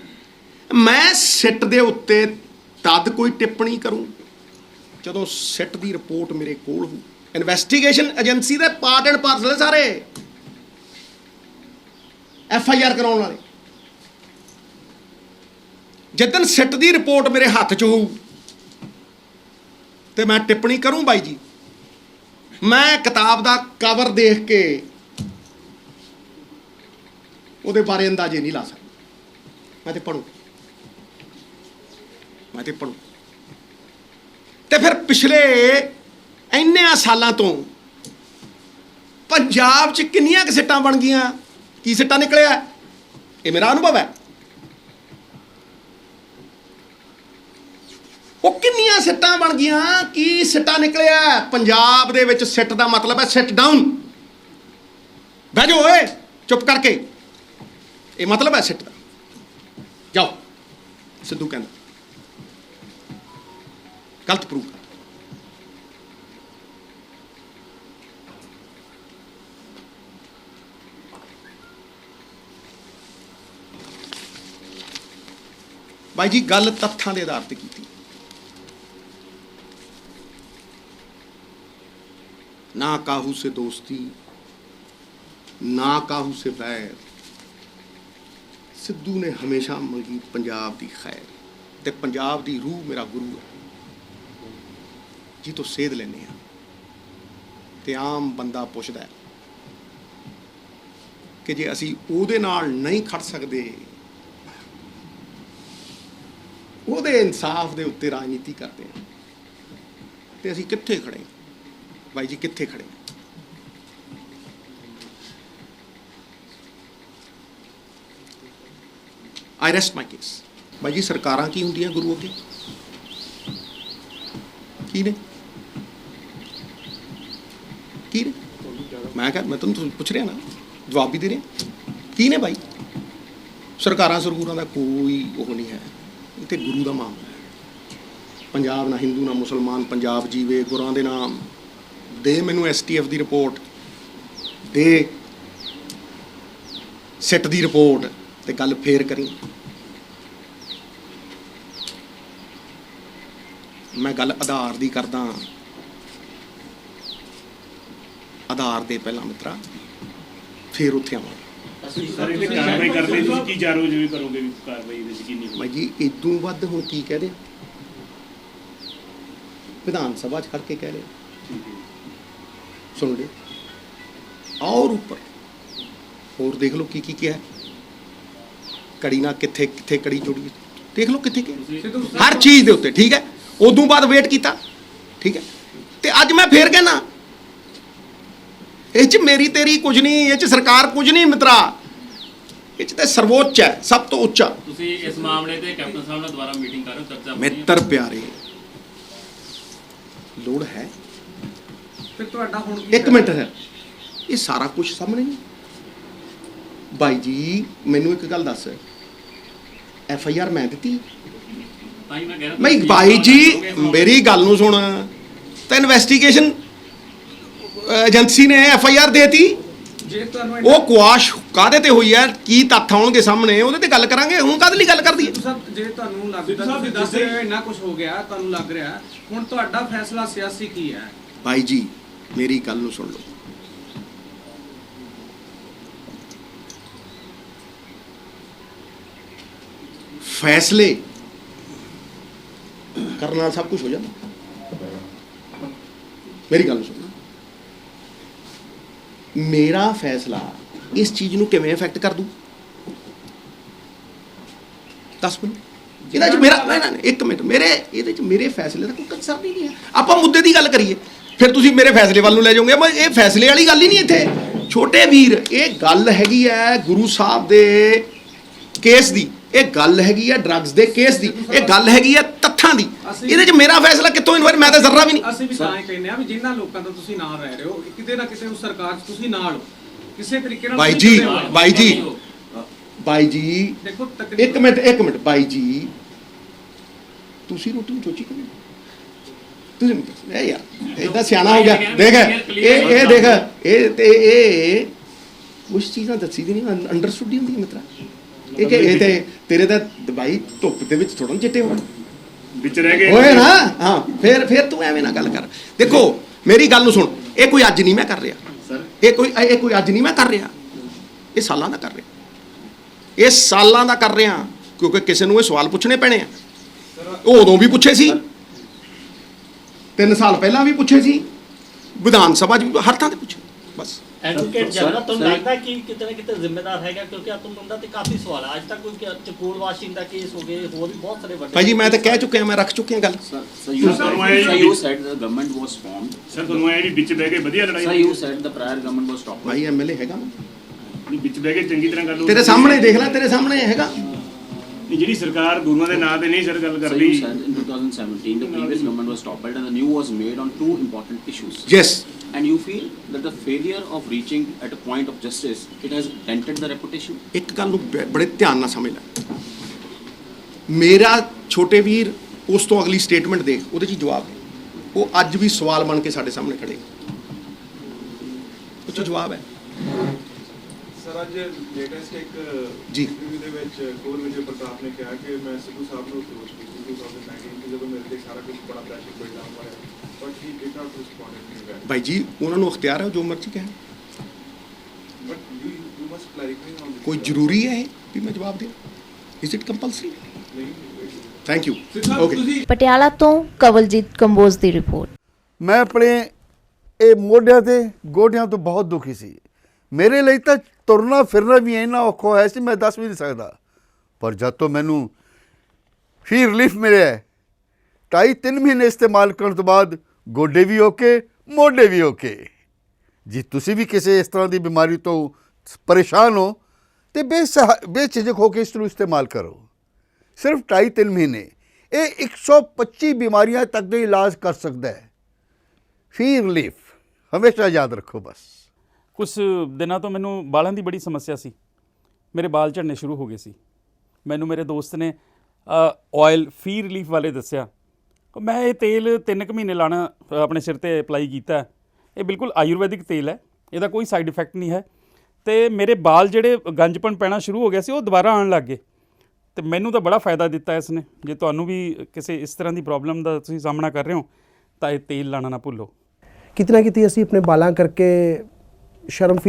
Speaker 2: ਮੈਂ ਸਿੱਟ ਦੇ ਉੱਤੇ ਤਦ ਕੋਈ ਟਿੱਪਣੀ ਕਰੂੰ ਜਦੋਂ ਸਿੱਟ ਦੀ ਰਿਪੋਰਟ ਮੇਰੇ ਕੋਲ ਹੋ। ਇਨਵੈਸਟੀਗੇਸ਼ਨ ਏਜੰਸੀ ਦੇ ਪਾਰਟ ਐਂਡ ਪਾਰਸਲ ਸਾਰੇ FIR ਕਰਾਉਣ ਵਾਲੇ। ਜਿੱਦਣ ਸਿੱਟ ਦੀ ਰਿਪੋਰਟ ਮੇਰੇ ਹੱਥ 'ਚ ਹੋਊ ਤੇ ਮੈਂ ਟਿੱਪਣੀ ਕਰੂੰ ਬਾਈ ਜੀ। ਮੈਂ ਕਿਤਾਬ ਦਾ ਕਵਰ ਦੇਖ ਕੇ ਉਹਦੇ ਬਾਰੇ ਅੰਦਾਜ਼ੇ ਨਹੀਂ ਲਾ ਸਕਦਾ। ਮੈਂ ਤੇ ਪੜੂ, ਮੈਂ ਤੇ ਪੜੂ। ਤੇ ਫਿਰ ਪਿਛਲੇ ਇੰਨਿਆਂ ਸਾਲਾਂ ਤੋਂ ਪੰਜਾਬ 'ਚ ਕਿੰਨੀਆਂ ਕੁ ਸਿੱਟਾਂ ਬਣ ਗਈਆਂ, ਕੀ ਸਿੱਟਾ ਨਿਕਲਿਆ, ਇਹ ਮੇਰਾ ਅਨੁਭਵ ਹੈ। ਉਹ ਕਿੰਨੀਆਂ ਸਿੱਟਾਂ ਬਣ ਗਈਆਂ, ਕੀ ਸਿੱਟਾ ਨਿਕਲਿਆ। ਪੰਜਾਬ ਦੇ ਵਿੱਚ ਸਿੱਟ ਦਾ ਮਤਲਬ ਹੈ ਸਿੱਟ ਡਾਊਨ, ਬਹਿ ਜਾਓ ਓਏ ਚੁੱਪ ਕਰਕੇ, ਇਹ ਮਤਲਬ ਹੈ ਸਿੱਟ ਦਾ। ਜਾਓ, ਸਿੱਧੂ ਕਹਿੰਦਾ ਗਲਤ ਪ੍ਰੂਫ ਕਰ। ਬਾਈ ਜੀ ਗੱਲ ਤੱਥਾਂ ਦੇ ਆਧਾਰ ਤੇ ਕੀਤੀ। ना काहू से दोस्ती ना काहू से बैर, सिद्धू ने हमेशा मंगी पंजाब की खैर। ਤੇ ਪੰਜਾਬ ਦੀ ਰੂਹ ਮੇਰਾ ਗੁਰੂ ਹੈ, ਜੀ ਤੋਂ ਸੇਧ ਲੈਂਦੇ ਆ। ਤੇ ਆਮ ਬੰਦਾ ਪੁੱਛਦਾ ਹੈ ਕਿ ਜੇ ਅਸੀਂ ਉਹਦੇ ਨਾਲ ਨਹੀਂ ਖੜ ਸਕਦੇ, ਉਹਦੇ ਇਨਸਾਫ ਦੇ ਉੱਤੇ ਰਾਜਨੀਤੀ ਕਰਦੇ ਹਾਂ, ਤੇ ਅਸੀਂ ਕਿੱਥੇ ਖੜੇ ਬਾਈ ਜੀ, ਕਿੱਥੇ ਖੜੇ? ਆਈ ਰੈਸਟ ਮਾਈ ਕੇਸ। ਬਾਈ ਜੀ ਸਰਕਾਰਾਂ ਕੀ ਹੁੰਦੀਆਂ ਗੁਰੂ ਅੱਗੇ? ਕੀ ਨੇ? ਕੀ ਨੇ? ਮੈਂ ਤੁਹਾਨੂੰ ਪੁੱਛ ਰਿਹਾ ਨਾ, ਜਵਾਬ ਵੀ ਦੇ ਰਿਹਾ। ਕੀ ਨੇ ਬਾਈ? ਸਰਕਾਰਾਂ ਸਰਗੂਰਾਂ ਦਾ ਕੋਈ ਉਹ ਨਹੀਂ ਹੈ, ਇਹ ਤੇ ਗੁਰੂ ਦਾ ਮਾਮਲਾ ਹੈ। ਪੰਜਾਬ ਨਾ ਹਿੰਦੂ ਨਾ ਮੁਸਲਮਾਨ, ਪੰਜਾਬ ਜੀਵੇ ਗੁਰਾਂ ਦੇ ਨਾਮ। ਦੇ ਮੈਨੂੰ STF ਦੀ ਰਿਪੋਰਟ, ਦੇ ਸਿੱਟ ਦੀ ਰਿਪੋਰਟ, ਤੇ ਗੱਲ ਫੇਰ ਕਰੀ। ਮੈਂ ਗੱਲ ਆਧਾਰ ਦੀ ਕਰਦਾ, ਆਧਾਰ ਦੇ ਪਹਿਲਾਂ ਮਿੱਤਰਾ, ਫੇਰ ਉੱਥੇ ਆਵਾਂਗੇ।
Speaker 3: ਅਸੀਂ ਸਾਰੇ ਤੇ ਕਾਰਵਾਈ ਕਰਦੇ, ਤੁਸੀਂ ਕੀ ਚਾਰੋ ਜਿਵੇਂ ਕਰੋਗੇ ਵੀ ਕਾਰਵਾਈ ਵਿੱਚ ਯਕੀਨੀ
Speaker 2: ਮੈਂ ਜੀ ਇਦੋਂ ਵੱਧ ਹੁਣ ਕੀ ਕਹਿ ਰਿਹਾ? ਵਿਧਾਨ ਸਭਾ 'ਚ ਖੜ ਕੇ ਕਹਿ ਰਿਹਾ, ਸੁਣ ਲੈ। ਔਰ ਉੱਪਰ ਹੋਰ ਦੇਖ ਲਓ ਕੀ ਕਿਹਾ, ਕੜੀ ਨਾਲ ਕਿੱਥੇ ਕਿੱਥੇ ਕੜੀ ਜੋੜੀ, ਦੇਖ ਲਓ ਕਿੱਥੇ ਕਿਹਾ, ਹਰ ਚੀਜ਼ ਦੇ ਉੱਤੇ। ਠੀਕ ਹੈ, ਉਦੋਂ ਬਾਅਦ ਵੇਟ ਕੀਤਾ, ਠੀਕ ਹੈ। ਤੇ ਅੱਜ ਮੈਂ ਫੇਰ ਕਹਿਣਾ, ਇਹ 'ਚ ਮੇਰੀ ਤੇਰੀ ਕੁਝ ਨਹੀਂ, ਇਹ 'ਚ ਸਰਕਾਰ ਕੁਝ ਨਹੀਂ ਮਿੱਤਰਾ, ਇਹ 'ਚ ਤੇ ਸਰਵੋੱਚ ਹੈ, ਸਭ ਤੋਂ ਉੱਚਾ।
Speaker 4: ਤੁਸੀਂ ਇਸ ਮਾਮਲੇ ਤੇ ਕੈਪਟਨ ਸਾਹਿਬ ਨਾਲ ਦੁਬਾਰਾ ਮੀਟਿੰਗ ਕਰੋ, ਚਰਚਾ
Speaker 2: ਮਿੱਤਰ ਪਿਆਰੇ, ਲੋੜ ਹੈ।
Speaker 5: ਫਿਰ ਤੁਹਾਡਾ ਹੁਣ ਕੀ
Speaker 2: ਇੱਕ ਮਿੰਟ ਹੈ, ਇਹ ਸਾਰਾ ਕੁਝ ਸਾਹਮਣੇ ਨਹੀਂ। ਬਾਈ ਜੀ ਮੈਨੂੰ ਇੱਕ ਗੱਲ ਦੱਸ, FIR ਮੈਂ ਦਿੱਤੀ?
Speaker 4: ਤਾਂ ਹੀ ਮੈਂ ਕਹਿ ਰਿਹਾ
Speaker 2: ਮੈਂ ਬਾਈ ਜੀ ਮੇਰੀ ਗੱਲ ਨੂੰ ਸੁਣ, ਤਾਂ ਇਨਵੈਸਟੀਗੇਸ਼ਨ ਏਜੰਸੀ ਨੇ FIR ਦੇਤੀ,
Speaker 5: ਜੇ ਤੁਹਾਨੂੰ
Speaker 2: ਉਹ ਕੁਆਸ਼ ਕਾਹਦੇ ਤੇ ਹੋਈ ਹੈ, ਕੀ ਤੱਥ ਆਉਣਗੇ ਸਾਹਮਣੇ, ਉਹਦੇ ਤੇ ਗੱਲ ਕਰਾਂਗੇ। ਹੁਣ ਕਾਹਦੇ ਲਈ ਗੱਲ ਕਰਦੀ ਹੈ?
Speaker 5: ਸਾਹਿਬ ਜੇ ਤੁਹਾਨੂੰ ਲੱਗਦਾ, ਤੁਸੀਂ ਦੱਸ ਰਹੇ ਹੋ ਇੰਨਾ ਕੁਝ ਹੋ ਗਿਆ, ਤੁਹਾਨੂੰ ਲੱਗ ਰਿਹਾ, ਹੁਣ ਤੁਹਾਡਾ ਫੈਸਲਾ ਸਿਆਸੀ ਕੀ ਹੈ?
Speaker 2: ਭਾਈ ਜੀ ਮੇਰੀ ਗੱਲ ਨੂੰ ਸੁਣ ਲਓ, ਫੈਸਲੇ ਕਰਨ ਨਾਲ ਸਭ ਕੁਝ ਹੋ ਜਾਂਦਾ। ਮੇਰੀ ਗੱਲ ਸੁਣ, ਮੇਰਾ ਫੈਸਲਾ ਇਸ ਚੀਜ਼ ਨੂੰ ਕਿਵੇਂ ਇਫੈਕਟ ਕਰ ਦੂ? ਦੱਸ ਮੈਨੂੰ। ਇਹਦੇ 'ਚ ਮੇਰਾ ਨਹੀਂ, ਇੱਕ ਮਿੰਟ, ਮੇਰੇ ਇਹਦੇ 'ਚ ਮੇਰੇ ਫੈਸਲੇ ਦਾ ਕੋਈ ਕੰਸਰਨ ਹੀ ਨਹੀਂ ਹੈ। ਆਪਾਂ ਮੁੱਦੇ ਦੀ ਗੱਲ ਕਰੀਏ, ਫਿਰ ਤੁਸੀਂ ਮੇਰੇ ਫੈਸਲੇ ਵੱਲ ਨੂੰ ਲੈ ਜਾਓਗੇ। ਮੈਂ ਇਹ ਫੈਸਲੇ ਵਾਲੀ ਗੱਲ ਹੀ ਨਹੀਂ ਇੱਥੇ। ਛੋਟੇ ਵੀਰ, ਇਹ ਗੱਲ ਹੈਗੀ ਹੈ ਗੁਰੂ ਸਾਹਿਬ ਦੇ ਕੇਸ ਦੀ, ਇਹ ਗੱਲ ਹੈਗੀ ਹੈ ਡਰੱਗਸ ਦੇ ਕੇਸ ਦੀ, ਇਹ ਗੱਲ ਹੈਗੀ ਹੈ ਤੱਥਾਂ ਦੀ। ਇਹਦੇ 'ਚ ਮੇਰਾ ਫੈਸਲਾ ਕਿੱਥੋਂ ਇਨਵਾਇਰ? ਮੈਂ ਤਾਂ ਜ਼ਰਾ ਵੀ ਨਹੀਂ।
Speaker 5: ਅਸੀਂ ਵੀ ਤਾਂ ਹੀ ਕਹਿੰਦੇ ਆ ਵੀ ਜਿਨ੍ਹਾਂ ਲੋਕਾਂ ਦਾ ਤੁਸੀਂ ਨਾਲ ਰਹਿ ਰਹੇ ਹੋ, ਕਿਤੇ ਨਾ ਕਿਤੇ ਉਸ ਸਰਕਾਰ 'ਚ ਤੁਸੀਂ ਨਾਲ ਹੋ, ਕਿਸੇ ਤਰੀਕੇ ਨਾਲ।
Speaker 2: ਬਾਈ ਜੀ
Speaker 5: ਦੇਖੋ
Speaker 2: ਇੱਕ ਮਿੰਟ ਬਾਈ ਜੀ, ਤੁਸੀਂ ਰੋਟੀ ਨੂੰ ਚੋਚੀ ਕਿਵੇਂ? ਤੁਸੀਂ ਇਹ ਯਾਰ ਇਦਾਂ ਸਿਆਣਾ ਹੋ ਗਿਆ। ਦੇਖ ਇਹ ਦੇਖ, ਇਹ ਤੇ ਇਹ ਕੁਛ ਚੀਜ਼ਾਂ ਦੱਸੀ ਦੀ ਨਹੀਂ, ਅੰਡਰਸਟੂਡ ਹੀ ਹੁੰਦੀ ਹੈ ਮਿੱਤਰਾ। ਇਹ ਕਿ ਇਹ ਤੇ ਤੇਰੇ ਤਾਂ ਬਾਈ ਧੁੱਪ ਦੇ ਵਿੱਚ ਥੋੜਾ ਚਿੱਟੇ ਹੋਣ
Speaker 3: ਵਿੱਚ ਰਹਿ ਗਏ
Speaker 2: ਹੋਏ ਨਾ। ਹਾਂ, ਫਿਰ ਤੂੰ ਐਵੇਂ ਨਾ ਗੱਲ ਕਰ। ਦੇਖੋ ਮੇਰੀ ਗੱਲ ਨੂੰ ਸੁਣ, ਇਹ ਕੋਈ ਅੱਜ ਨਹੀਂ ਮੈਂ ਕਰ ਰਿਹਾ, ਇਹ ਕੋਈ ਅੱਜ ਨਹੀਂ ਮੈਂ ਕਰ ਰਿਹਾ, ਇਹ ਸਾਲਾਂ ਦਾ ਕਰ ਰਿਹਾ, ਇਹ ਸਾਲਾਂ ਦਾ ਕਰ ਰਿਹਾ। ਕਿਉਂਕਿ ਕਿਸੇ ਨੂੰ ਇਹ ਸਵਾਲ ਪੁੱਛਣੇ ਪੈਣੇ ਆ। ਉਹ ਉਦੋਂ ਵੀ ਪੁੱਛੇ ਸੀ, 3 ਸਾਲ ਪਹਿਲਾਂ ਵੀ ਪੁੱਛੇ ਸੀ, ਵਿਧਾਨ ਸਭਾ 'ਚ ਵੀ ਹਰ ਥਾਂ ਤੇ ਪੁੱਛੇ। ਬਸ
Speaker 6: एडवोकेट जनरल ਤੁਹਾਨੂੰ ਲੱਗਦਾ ਕਿ ਕਿਤੇ ਨਾ ਕਿਤੇ ਜ਼ਿੰਮੇਦਾਰ ਹੈਗਾ, ਕਿਉਂਕਿ ਆਤਮਬੰਦਾ ਤੇ ਕਾਫੀ ਸਵਾਲ ਹੈ ਅੱਜ ਤੱਕ। ਕੋਈ ਚਕੂਲ ਵਾਸ਼ਿੰਗ ਦਾ ਕੇਸ ਹੋ ਗਏ, ਹੋਰ ਵੀ ਬਹੁਤ ਸਾਰੇ ਵੱਡੇ।
Speaker 2: ਭਾਈ ਜੀ ਮੈਂ ਤਾਂ ਕਹਿ ਚੁੱਕਿਆ, ਮੈਂ ਰੱਖ ਚੁੱਕਿਆ ਗੱਲ।
Speaker 7: Sir, you said the government was formed.
Speaker 3: Sir ਤੁਹਾਨੂੰ ਇਹ ਵਿੱਚ ਬਹਿ ਕੇ ਵਧੀਆ ਲੜਾਈ
Speaker 7: Sir, you said the prior government was toppled.
Speaker 2: Bhai MLA ਹੈਗਾ ਮੈਂ,
Speaker 3: ਨਹੀਂ, ਵਿੱਚ ਬਹਿ ਕੇ ਚੰਗੀ ਤਰ੍ਹਾਂ ਗੱਲ
Speaker 2: ਤੇਰੇ ਸਾਹਮਣੇ ਦੇਖ ਲੈ, ਤੇਰੇ ਸਾਹਮਣੇ ਹੈਗਾ।
Speaker 3: ਨਹੀਂ, ਜਿਹੜੀ ਸਰਕਾਰ ਗੁਰੂਆਂ ਦੇ ਨਾਂ ਤੇ ਨਹੀਂ ਸਰ ਗੱਲ
Speaker 7: Sir,
Speaker 3: ਕਰਦੀ।
Speaker 7: you said in 2017 the previous government was toppled and the new was made on 2 important issues.
Speaker 2: Yes,
Speaker 7: And you feel that the failure of reaching at a point of justice, it has dented the reputation?
Speaker 2: ਇੱਕ ਗੱਲ ਨੂੰ ਬੜੇ ਧਿਆਨ ਨਾਲ ਸਮਝ ਲੈ। ਮੇਰਾ ਛੋਟੇ ਵੀਰ ਉਸ ਤੋਂ ਅਗਲੀ ਸਟੇਟਮੈਂਟ ਦੇਖ, ਉਹਦੇ 'ਚ ਜਵਾਬ ਹੈ। ਉਹ ਅੱਜ ਵੀ ਸਵਾਲ ਬਣ ਕੇ ਸਾਡੇ ਸਾਹਮਣੇ ਖੜੇ, ਉਹ 'ਚ ਜਵਾਬ ਹੈ।
Speaker 8: ਸਰ ਅੱਜ ਲੇਟੈਸਟ ਇੱਕ
Speaker 2: ਜੀ।
Speaker 8: ਇੰਟਰਵਿਊ ਦੇ ਵਿੱਚ ਕੋਰ ਵਿਜੇ ਪ੍ਰਤਾਪ ਨੇ ਕਿਹਾ ਕਿ ਮੈਂ ਸਿੱਧੂ ਸਾਹਿਬ ਨੂੰ ਅਪਰੋਚ ਕੀਤੀ 2019 ਕਿ ਜਦੋਂ ਮੇਰੇ ਤੇ ਸਾਰਾ ਕੁਝ ਬੜਾ ਪ੍ਰੈਸ਼ਰ ਬਿਲਡ ਅਪ ਹੋਇਆ, but he did not respond to that.
Speaker 2: ਭਾਈ ਜੀ ਉਹਨਾਂ ਨੂੰ ਅਖਤਿਆਰ ਹੈ ਜੋ ਮਰਜ਼ੀ ਕਹਿਣ,
Speaker 8: but you must clarify on this.
Speaker 2: ਕੋਈ ਜ਼ਰੂਰੀ ਹੈ ਇਹ ਵੀ ਮੈਂ ਜਵਾਬ ਦੇ? Is it compulsory? Thank you okay
Speaker 1: Patiala ਤੋਂ ਕਵਲਜੀਤ ਕੰਬੋਜ ਦੀ ਰਿਪੋਰਟ।
Speaker 9: ਮੈਂ ਆਪਣੇ ਇਹ ਮੋਢਿਆਂ ਤੇ ਗੋਡਿਆਂ ਤੋਂ ਬਹੁਤ ਦੁਖੀ ਸੀ। ਮੇਰੇ ਲਈ ਤਾਂ ਤੁਰਨਾ ਫਿਰਨਾ ਵੀ ਇੰਨਾ ਔਖਾ ਹੋਇਆ ਸੀ, ਮੈਂ ਦੱਸ ਵੀ ਨਹੀਂ ਸਕਦਾ। ਪਰ ਜਦ ਤੋਂ ਮੈਨੂੰ ਫੀ ਰਿਲੀਫ ਮਿਲਿਆ 2.5-3 ਮਹੀਨੇ ਇਸਤੇਮਾਲ ਕਰਨ ਤੋਂ ਬਾਅਦ ਗੋਡੇ ਵੀ ਓਕੇ, ਮੋਢੇ ਵੀ ਓਕੇ। ਜੇ ਤੁਸੀਂ ਵੀ ਕਿਸੇ ਇਸ ਤਰ੍ਹਾਂ ਦੀ ਬਿਮਾਰੀ ਤੋਂ ਪਰੇਸ਼ਾਨ ਹੋ तो बेझिझक होकर इसको इस्तेमाल करो। सिर्फ 2.5-3 महीने ये 125 बीमारियां तक का इलाज कर सकता है। फी रिलीफ हमेशा याद रखो। बस
Speaker 10: कुछ दिनों तो मैनू बालों की बड़ी समस्या सी, मेरे बाल झड़ने शुरू हो गए सी। मैनू मेरे दोस्त ने ऑयल फी रिलीफ वाले दसिया, मैं ये तेल 3 महीने लाना अपने सिर ते अप्लाई किया। ये बिल्कुल आयुर्वैदिक तेल है, इसका कोई साइड इफेक्ट नहीं है। तो मेरे बाल ਜਿਹੜੇ ਗੰਜਪਣ ਪੈਣਾ ਸ਼ੁਰੂ ਹੋ ਗਿਆ ਸੀ ਉਹ ਦੁਬਾਰਾ ਆਉਣ ਲੱਗ ਗਏ। ਤੇ ਮੈਨੂੰ ਤਾਂ ਬੜਾ ਫਾਇਦਾ ਦਿੱਤਾ ਇਸ ਨੇ। ਜੇ ਤੁਹਾਨੂੰ ਵੀ ਕਿਸੇ ਇਸ ਤਰ੍ਹਾਂ ਦੀ ਪ੍ਰੋਬਲਮ ਦਾ ਤੁਸੀਂ ਸਾਹਮਣਾ ਕਰ ਰਹੇ ਹੋ ਤਾਂ ਇਹ ਤੇਲ ਲਾਣਾ ਨਾ ਭੁੱਲੋ।
Speaker 11: ਕਿਤਨਾ ਕਿਤੇ ਅਸੀਂ ਆਪਣੇ ਬਾਲਾਂ ਕਰਕੇ ਸ਼ਰਮ ਫੀਲ